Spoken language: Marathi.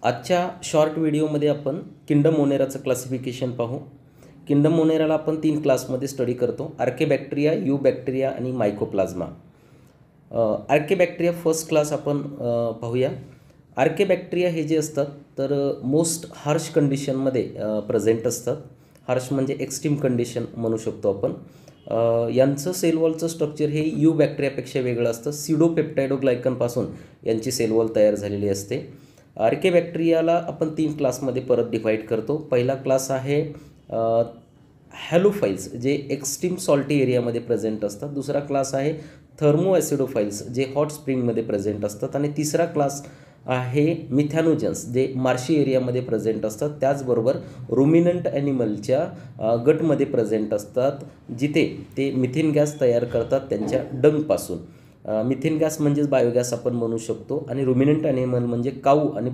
आजच्या शॉर्ट व्हिडिओमध्ये आपण किंगडम मोनेराचं क्लासिफिकेशन पाहू. किंगडम मोनेराला आपण 3 क्लासमध्ये स्टडी करतो: आर्केबॅक्टेरिया, यू बॅक्टेरिया आणि मायकोप्लाझ्मा. आर्केबॅक्टेरिया फर्स्ट क्लास आपण पाहूया. आर्केबॅक्टेरिया हे जे असतात तर मोस्ट हार्श कंडिशनमध्ये प्रेझेंट असतात. हार्श म्हणजे एक्स्ट्रीम कंडिशन म्हणू शकतो आपण. यांचं सेल वॉलचं स्ट्रक्चर हे यू बॅक्टेरियापेक्षा वेगळं असतं. सिडोपेप्टायडोग्लायकनपासून यांची सेल वॉल तयार झालेली असते. आर्केबॅक्टेरियाला आपण 3 क्लासमध्ये परत डिवाईड करतो. पहिला क्लास आहे हॅलोफाईल्स, जे एक्स्ट्रीम सॉल्टी एरियामध्ये प्रेझेंट असतात. दुसरा क्लास आहे थर्मो ॲसिडोफाईल्स, जे हॉट स्प्रिंगमध्ये प्रेझेंट असतात. आणि तिसरा क्लास आहे मिथॅनोजन्स, जे मार्शी एरियामध्ये प्रेझेंट असतात. त्याचबरोबर रुमिनंट ॲनिमलच्या गटमध्ये प्रेझेंट असतात, जिथे ते मिथेन गॅस तयार करतात त्यांच्या डंगपासून. मिथेन गॅस म्हणजेच बायोगॅस आपण म्हणू शकतो. आणि रुमिनंट ॲनिमल म्हणजे काऊ आणि